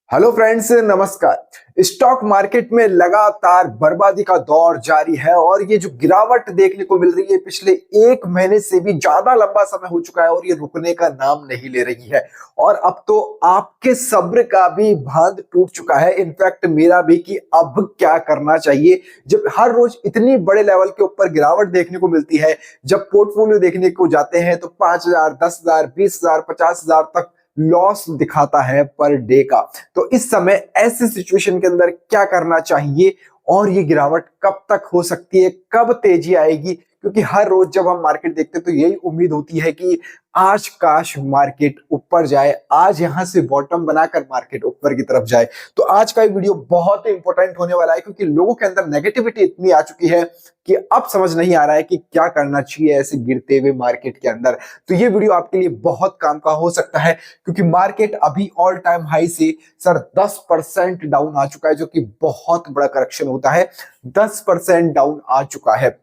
Hello friends, नमस्कार। Stock market में लगातार बर्बादी का दौर जारी है और ये जो गिरावट देखने को मिल रही है पिछले एक महीने से भी ज्यादा लंबा समय हो चुका है और ये रुकने का नाम नहीं ले रही है। और अब तो आपके सब्र का भी बांध टूट चुका है, इनफैक्ट मेरा भी, कि अब क्या करना चाहिए जब हर रोज इतनी बड़े लेवल के ऊपर गिरावट देखने को मिलती है। जब पोर्टफोलियो देखने को जाते हैं तो 5,000, 10,000, 20,000, 50,000 तक लॉस दिखाता है पर डे का। तो इस समय ऐसे सिचुएशन के अंदर क्या करना चाहिए और ये गिरावट कब तक हो सकती है, कब तेजी आएगी? क्योंकि हर रोज जब हम मार्केट देखते हैं तो यही उम्मीद होती है कि आज काश मार्केट ऊपर जाए, आज यहां से बॉटम बनाकर मार्केट ऊपर की तरफ जाए। तो आज का ये वीडियो बहुत ही इंपॉर्टेंट होने वाला है क्योंकि लोगों के अंदर नेगेटिविटी इतनी आ चुकी है कि अब समझ नहीं आ रहा है कि क्या करना चाहिए ऐसे गिरते हुए मार्केट के अंदर। तो ये वीडियो आपके लिए बहुत काम का हो सकता है क्योंकि मार्केट अभी ऑल टाइम हाई से सर 10% डाउन आ चुका है, जो कि बहुत बड़ा करेक्शन होता है। 10% डाउन आ चुका है।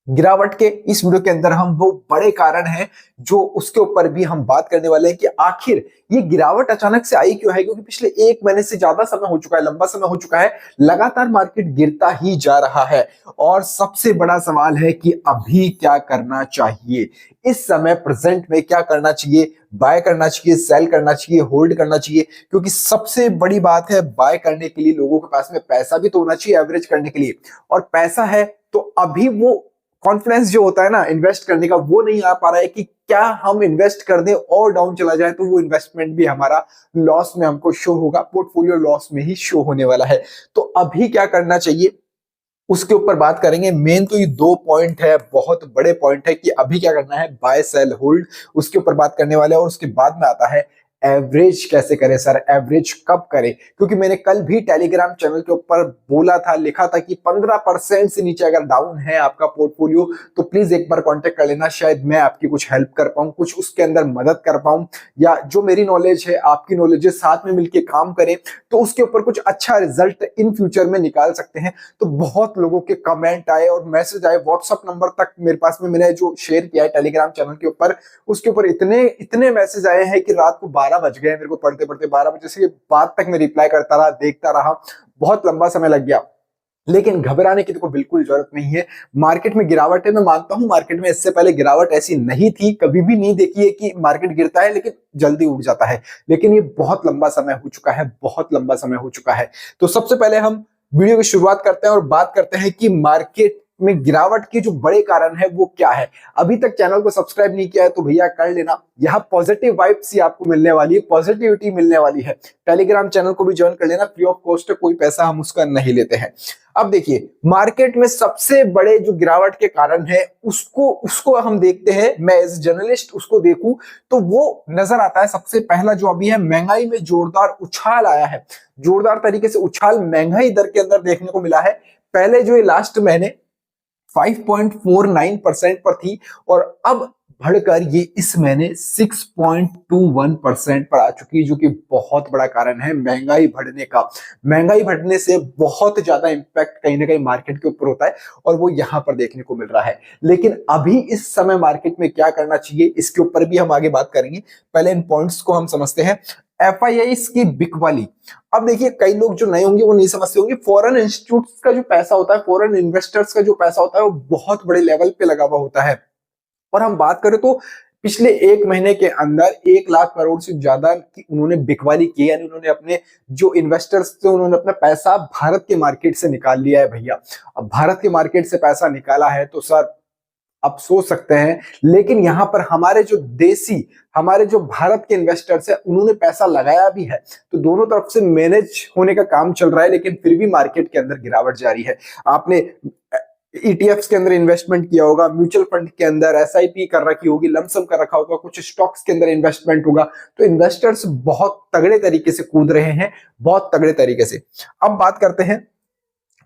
गिरावट के इस वीडियो के अंदर हम वो बड़े कारण हैं जो उसके ऊपर भी हम बात करने वाले हैं कि आखिर ये गिरावट अचानक से आई क्यों है। क्योंकि पिछले एक महीने से ज्यादा समय हो चुका है, लंबा समय हो चुका है, लगातार मार्केट गिरता ही जा रहा है। और सबसे बड़ा सवाल है कि अभी क्या करना चाहिए, इस समय प्रेजेंट में क्या करना चाहिए? बाय करना चाहिए, सेल करना चाहिए, होल्ड करना चाहिए? क्योंकि सबसे बड़ी बात है, बाय करने के लिए लोगों के पास में पैसा भी तो होना चाहिए एवरेज करने के लिए। और पैसा है तो अभी वो कॉन्फिडेंस जो होता है ना इन्वेस्ट करने का, वो नहीं आ पा रहा है कि क्या हम इन्वेस्ट कर दें और डाउन चला जाए तो वो इन्वेस्टमेंट भी हमारा लॉस में हमको शो होगा, पोर्टफोलियो लॉस में ही शो होने वाला है। तो अभी क्या करना चाहिए उसके ऊपर बात करेंगे। मेन तो ये दो पॉइंट है, बहुत बड़े पॉइंट है कि अभी क्या करना है, बाय सेल होल्ड, उसके ऊपर बात करने वाले हैं। और उसके बाद में आता है एवरेज कैसे करें सर, एवरेज कब करें? क्योंकि मैंने कल भी टेलीग्राम चैनल के ऊपर बोला था, लिखा था कि 15% से नीचे अगर डाउन है आपका पोर्टफोलियो तो प्लीज एक बार कांटेक्ट कर लेना, शायद मैं आपकी कुछ हेल्प कर पाऊं, कुछ उसके अंदर मदद कर पाऊं, या जो मेरी नॉलेज है आपकी नॉलेज है, साथ में मिलकर काम करें तो उसके ऊपर कुछ अच्छा रिजल्ट इन फ्यूचर में निकाल सकते हैं। तो बहुत लोगों के कमेंट आए और मैसेज आए, व्हाट्सएप नंबर तक मेरे पास में मैंने जो शेयर किया है टेलीग्राम चैनल के ऊपर, उसके ऊपर इतने इतने मैसेज आए हैं कि रात को 12 बज गए मेरे को पढ़ते पढ़ते। 12 बजे से बाद तक मैं रिप्लाई करता रहा, देखता रहा, बहुत लंबा समय लग गया। लेकिन घबराने की तो बिल्कुल जरूरत नहीं है। मार्केट में गिरावट है, मैं मानता हूं मार्केट में इससे पहले गिरावट ऐसी नहीं थी, कभी भी नहीं देखी है कि मार्केट गिरता है लेकिन जल्दी उठ जाता है। लेकिन ये बहुत लंबा समय हो चुका है, बहुत लंबा समय हो चुका है। तो सबसे पहले हम वीडियो की शुरुआत करते हैं और बात करते हैं कि मार्केट में गिरावट के जो बड़े कारण है वो क्या है। अभी तक चैनल को सब्सक्राइब नहीं किया है तो भैया कर लेना, यहाँ पॉजिटिव वाइब्स ही आपको मिलने वाली है, पॉजिटिविटी मिलने वाली है। टेलीग्राम चैनल को भी ज्वाइन कर लेना, फ्री ऑफ कॉस्ट है, कोई पैसा हम उसका नहीं लेते हैं। अब देखिए, मार्केट में सबसे बड़े जो गिरावट के कारण है उसको उसको हम देखते हैं। मैं एज जर्नलिस्ट उसको देखूं तो वो नजर आता है। सबसे पहला जो अभी है, महंगाई में जोरदार उछाल आया है, जोरदार तरीके से उछाल महंगाई दर के अंदर देखने को मिला है। पहले जो ये लास्ट महीने 5.49% पर थी और अब बढ़कर ये इस महीने 6.21% पर आ चुकी है, जो कि बहुत बड़ा कारण है महंगाई बढ़ने का। महंगाई बढ़ने से बहुत ज्यादा इंपैक्ट कहीं ना कहीं मार्केट के ऊपर होता है और वो यहां पर देखने को मिल रहा है। लेकिन अभी इस समय मार्केट में क्या करना चाहिए इसके ऊपर भी हम आगे बात करेंगे। पहले इन पॉइंट्स को हम समझते हैं। FII की बिकवाली। अब देखिए, कई लोग जो नए होंगे वो नहीं समझते होंगे, फॉरेन इंस्टीट्यूट्स का जो पैसा होता है, फॉरेन इन्वेस्टर्स का जो पैसा होता है वो बहुत बड़े लेवल पे लगा हुआ होता है। और हम बात करें तो पिछले एक महीने के अंदर 1 लाख करोड़ से ज्यादा की उन्होंने बिकवाली की, यानी उन्होंने अपने जो इन्वेस्टर्स थे उन्होंने अपना पैसा भारत के मार्केट से निकाल लिया है भैया। अब भारत के मार्केट से पैसा निकाला है तो सर आप सोच सकते हैं, लेकिन यहां पर हमारे जो भारत के इन्वेस्टर्स है उन्होंने पैसा लगाया भी है। तो दोनों तरफ से मैनेज होने का काम चल रहा है, लेकिन फिर भी मार्केट के अंदर गिरावट जारी है। आपने ETFs के अंदर इन्वेस्टमेंट किया होगा, म्यूचुअल फंड के अंदर SIP कर रखी होगी, लमसम कर रखा होगा, कुछ स्टॉक्स के अंदर इन्वेस्टमेंट होगा। तो इन्वेस्टर्स बहुत तगड़े तरीके से कूद रहे हैं, बहुत तगड़े तरीके से। अब बात करते हैं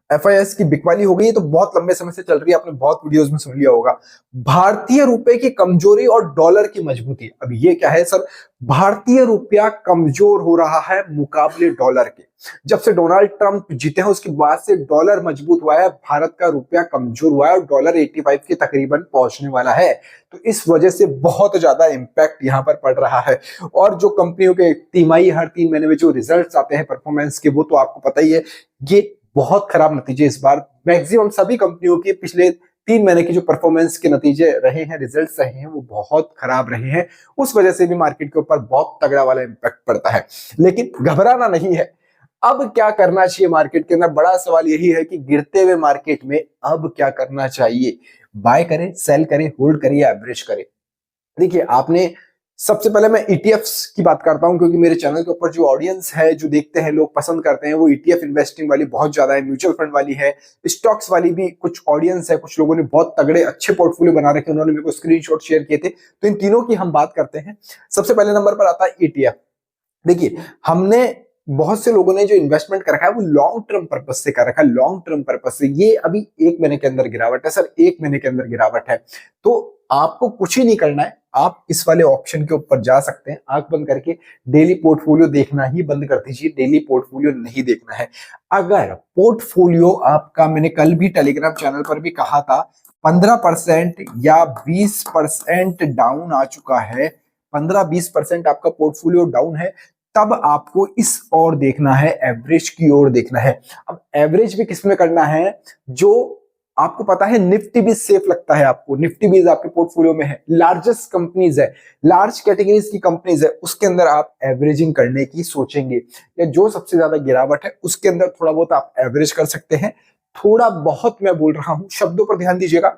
FIS की बिकवाली हो गई है, तो बहुत लंबे समय से चल रही है, आपने बहुत वीडियोस में सुन लिया होगा। भारतीय रुपए की कमजोरी और डॉलर की मजबूती। अब ये क्या है सर? भारतीय रुपया कमजोर हो रहा है मुकाबले डॉलर के। जब से डोनाल्ड ट्रंप जीते हैं उसके बाद से डॉलर मजबूत हुआ है, भारत का रुपया कमजोर हुआ है और डॉलर 85 के तकरीबन पहुंचने वाला है। तो इस वजह से बहुत ज्यादा इंपैक्ट यहां पर पड़ रहा है। और जो कंपनियों के तिमाही हर 3 महीने में जो रिजल्ट्स आते हैं परफॉर्मेंस के, वो तो आपको पता ही है, ये बहुत खराब नतीजे इस बार मैक्सिमम सभी कंपनियों के पिछले 3 महीने की जो परफॉर्मेंस के नतीजे रहे हैं, रिजल्ट्स रहे हैं, वो बहुत खराब रहे हैं। उस वजह से भी मार्केट के ऊपर बहुत तगड़ा वाला इंपैक्ट पड़ता है। लेकिन घबराना नहीं है। अब क्या करना चाहिए मार्केट के अंदर? बड़ा सवाल यही है कि गिरते हुए मार्केट में अब क्या करना चाहिए? बाय करें, सेल करें, होल्ड करें या एवरेज करें? देखिए, आपने सबसे पहले मैं ETFs की बात करता हूं, क्योंकि मेरे चैनल के ऊपर जो ऑडियंस है, जो देखते हैं लोग, पसंद करते हैं, वो ETF इन्वेस्टिंग वाली बहुत ज्यादा है, म्यूचुअल फंड वाली है, स्टॉक्स वाली भी कुछ ऑडियंस है। कुछ लोगों ने बहुत तगड़े अच्छे पोर्टफोलियो बना रखे, उन्होंने मेरे को स्क्रीनशॉट शेयर किए थे। तो इन तीनों की हम बात करते हैं। सबसे पहले नंबर पर आता है ETF। देखिए, हमने बहुत से लोगों ने जो इन्वेस्टमेंट कर रखा है वो लॉन्ग टर्म पर्पज से कर रखा है, लॉन्ग टर्म पर्पज से। ये अभी 1 महीने के अंदर गिरावट है सर, 1 महीने के अंदर गिरावट है। तो आपको कुछ ही नहीं करना है, आप इस वाले ऑप्शन के ऊपर जा सकते हैं। आंख बंद करके डेली पोर्टफोलियो देखना ही बंद कर दीजिए, डेली पोर्टफोलियो नहीं देखना है। अगर पोर्टफोलियो आपका, मैंने कल भी टेलीग्राम चैनल पर भी कहा था, 15% या 20% डाउन आ चुका है, 15-20% आपका पोर्टफोलियो डाउन है, तब आपको इस ओर देखना है, एवरेज की ओर देखना है। अब एवरेज भी किस में करना है? जो आपको पता है निफ्टी भी सेफ लगता है आपको, निफ्टी भी आपके पोर्टफोलियो में है, लार्जेस्ट कंपनीज है, लार्ज कैटेगरीज की कंपनीज है, उसके अंदर आप एवरेजिंग करने की सोचेंगे। या जो सबसे ज्यादा गिरावट है उसके अंदर थोड़ा बहुत आप एवरेज कर सकते हैं। थोड़ा बहुत मैं बोल रहा हूं, शब्दों पर ध्यान दीजिएगा।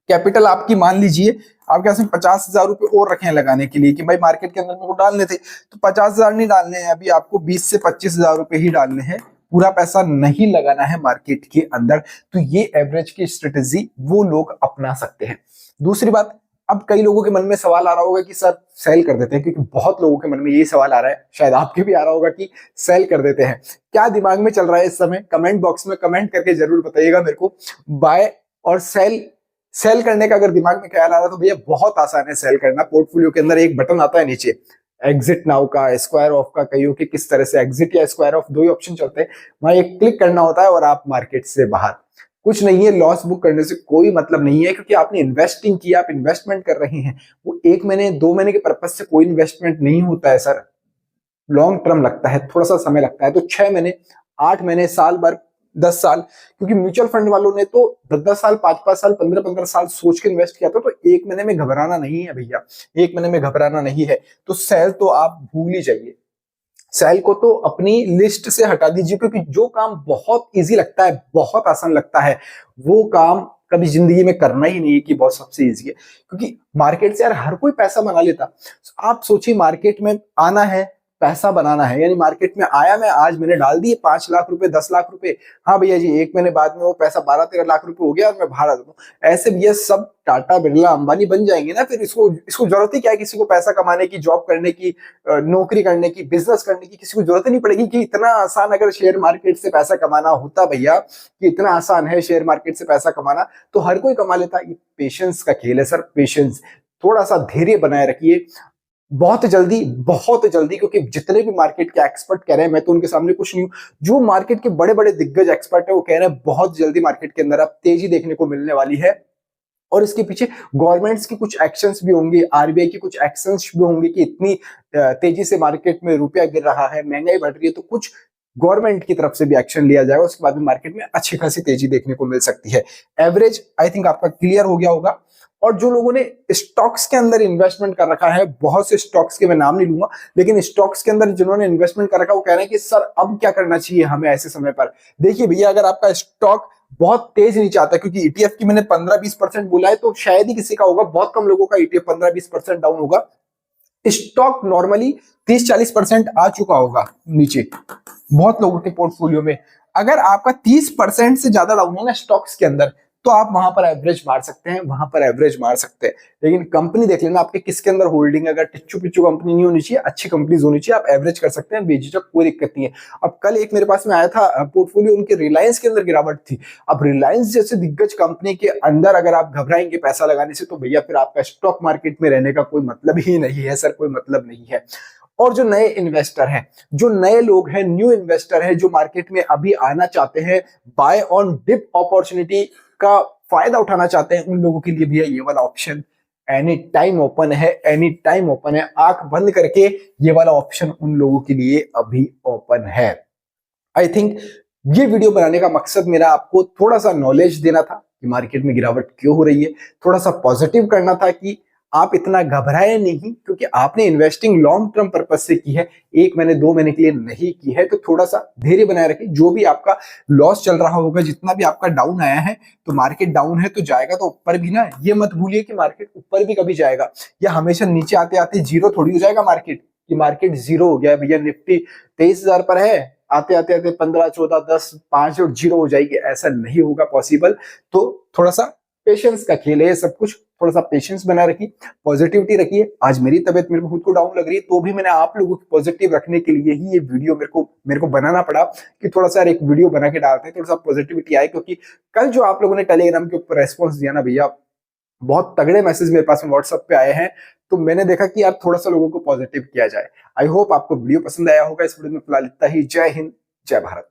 कैपिटल आपकी मान लीजिए आपके पास 50,000 रुपए और रखे हैं लगाने के लिए कि भाई मार्केट के अंदर मेरे को डालने थे, तो 50,000 नहीं डालने हैं, अभी आपको 20 से 25,000 रुपए ही डालने हैं। पूरा पैसा नहीं लगाना है मार्केट के अंदर। तो ये एवरेज की स्ट्रेटेजी वो लोग अपना सकते हैं। दूसरी बात, अब कई लोगों के मन में सवाल आ रहा होगा कि सर सेल कर देते हैं, क्योंकि बहुत लोगों के मन में यही सवाल आ रहा है, शायद आपके भी आ रहा होगा कि सेल कर देते हैं। क्या दिमाग में चल रहा है इस समय? कमेंट बॉक्स में कमेंट करके जरूर बताइएगा मेरे को। बाय और सेल करने का अगर दिमाग में ख्याल आ रहा है तो भैया बहुत आसान है सेल करना। पोर्टफोलियो के अंदर एक बटन आता है नीचे, एग्जिट नाउ का, स्क्वायर ऑफ का, कईयों के किस तरह से एग्जिट या स्क्वायर ऑफ, दो ही ऑप्शन चलते हैं। वहां एक क्लिक करना होता है और आप मार्केट से बाहर। कुछ नहीं है, लॉस बुक करने से कोई मतलब नहीं है, क्योंकि आपने इन्वेस्टिंग किया, आप इन्वेस्टमेंट कर रहे हैं। वो 1 महीने 2 महीने के पर्पज से कोई इन्वेस्टमेंट नहीं होता है सर, लॉन्ग टर्म लगता है, थोड़ा सा समय लगता है। तो 6 महीने, 8 महीने, साल भर, 10 साल, क्योंकि म्यूचुअल फंड वालों ने तो 10-10 साल, 5-5 साल, 15-15 साल सोच के इन्वेस्ट किया था। तो 1 महीने में घबराना नहीं है भैया, 1 महीने में घबराना नहीं है। तो सेल तो आप भूल ही जाइए, सेल को तो अपनी लिस्ट से हटा दीजिए, क्योंकि जो काम बहुत इजी लगता है, बहुत आसान लगता है, वो काम कभी जिंदगी में करना ही नहीं है कि बहुत सबसे इजी है। क्योंकि मार्केट से यार हर कोई पैसा बना लेता। आप सोचिए, मार्केट में आना है, पैसा बनाना है, यानी मार्केट में आया मैं, आज मैंने डाल दिए 5 लाख रुपए, 10 लाख रुपए, हाँ भैया जी 1 महीने बाद में वो पैसा 12-13 लाख रुपए हो गया और मैं बाहर आ दूं। ऐसे भैया सब टाटा बिरला अंबानी बन जाएंगे ना। फिर इसको जरूरत ही क्या है किसी को पैसा कमाने की, जॉब करने की, नौकरी करने की, बिजनेस करने की? किसी को जरूरत ही नहीं पड़ेगी। कि इतना आसान अगर शेयर मार्केट से पैसा कमाना होता भैया, कि इतना आसान है शेयर मार्केट से पैसा कमाना, तो हर कोई कमा लेता। ये पेशेंस का खेल है सर, पेशेंस। थोड़ा सा धैर्य बनाए रखिए, बहुत जल्दी, बहुत जल्दी, क्योंकि जितने भी मार्केट के एक्सपर्ट कह रहे हैं, मैं तो उनके सामने कुछ नहीं हूं, जो मार्केट के बड़े बड़े दिग्गज एक्सपर्ट है वो कह रहे हैं बहुत जल्दी मार्केट के अंदर अब तेजी देखने को मिलने वाली है। और इसके पीछे गवर्नमेंट्स की कुछ एक्शंस भी होंगे, आरबीआई की कुछ एक्शंस भी होंगे कि इतनी तेजी से मार्केट में रुपया गिर रहा है, महंगाई बढ़ रही है, तो कुछ गवर्नमेंट की तरफ से भी एक्शन लिया जाएगा। उसके बाद में मार्केट में अच्छी खासी तेजी देखने को मिल सकती है। एवरेज आई थिंक आपका क्लियर हो गया होगा। और जो लोगों ने स्टॉक्स के अंदर इन्वेस्टमेंट कर रखा है, बहुत से स्टॉक्स के मैं नाम नहीं लूंगा, लेकिन स्टॉक्स के अंदर जिन्होंने इन्वेस्टमेंट कर रखा है वो कह रहे हैं कि सर अब क्या करना चाहिए हमें ऐसे समय पर? देखिए भैया, अगर आपका स्टॉक बहुत तेज नीचे आता है, क्योंकि ETF की मैंने 15-20% बोला है, तो शायद ही किसी का होगा, बहुत कम लोगों का ETF 15-20% डाउन होगा। स्टॉक नॉर्मली 30-40% आ चुका होगा नीचे बहुत लोगों के पोर्टफोलियो में। अगर आपका 30% से ज्यादा डाउन है ना स्टॉक्स के अंदर, तो आप वहां पर एवरेज मार सकते हैं, वहां पर एवरेज मार सकते हैं। लेकिन कंपनी देख लेना आपके किसके अंदर होल्डिंग है, अगर टिच्चू पिच्चू कंपनी नहीं होनी चाहिए, अच्छी कंपनीज होनी चाहिए, आप एवरेज कर सकते हैं बेझिझक, कोई दिक्कत नहीं है। अब कल एक मेरे पास में आया था पोर्टफोलियो, उनके रिलायंस के अंदर गिरावट थी। अब रिलायंस जैसे दिग्गज कंपनी के अंदर अगर आप घबराएंगे पैसा लगाने से, तो भैया फिर आपका स्टॉक मार्केट में रहने का कोई मतलब ही नहीं है सर, कोई मतलब नहीं है। और जो नए इन्वेस्टर हैं, जो नए लोग हैं, न्यू इन्वेस्टर हैं, जो मार्केट में अभी आना चाहते हैं, बाय ऑन डिप अपॉर्चुनिटी का फायदा उठाना चाहते हैं, उन लोगों के लिए भी ये वाला ऑप्शन एनी टाइम ओपन है, एनी टाइम ओपन है। आंख बंद करके ये वाला ऑप्शन उन लोगों के लिए अभी ओपन है। आई थिंक ये वीडियो बनाने का मकसद मेरा आपको थोड़ा सा नॉलेज देना था कि मार्केट में गिरावट क्यों हो रही है, थोड़ा सा पॉजिटिव करना था कि आप इतना घबराए नहीं, क्योंकि आपने इन्वेस्टिंग लॉन्ग टर्म पर्पज से की है, 1 महीने 2 महीने के लिए नहीं की है। तो थोड़ा सा धैर्य बनाए रखिए। जो भी आपका लॉस चल रहा होगा, जितना भी आपका डाउन आया है, तो मार्केट डाउन है तो जाएगा तो ऊपर भी ना, ये मत भूलिए कि मार्केट ऊपर भी कभी जाएगा, या हमेशा नीचे आते आते जीरो थोड़ी हो जाएगा मार्केट, कि मार्केट जीरो हो गया भैया, निफ्टी 23,000 पर है, आते आते आते 15, 14, 10, 5 और जीरो हो जाएगी, ऐसा नहीं होगा पॉसिबल। तो थोड़ा सा पेशेंस का खेल है सब कुछ, थोड़ा सा पेशेंस बना रखिए, पॉजिटिविटी रखिए। आज मेरी तबीयत मेरे को खुद को डाउन लग रही है, तो भी मैंने आप लोगों को पॉजिटिव रखने के लिए ही ये वीडियो मेरे को बनाना पड़ा, कि थोड़ा सा एक वीडियो बना के डालते हैं, थोड़ा सा पॉजिटिविटी आए। क्योंकि कल जो आप लोगों ने टेलीग्राम के ऊपर रेस्पॉन्स दिया ना भैया, बहुत तगड़े मैसेज मेरे पास व्हाट्सएप पे आए हैं, तो मैंने देखा कि यार थोड़ा सा लोगों को पॉजिटिव किया जाए। आई होप आपको वीडियो पसंद आया होगा। इस वीडियो में फिलहाल इतना ही। जय हिंद, जय भारत।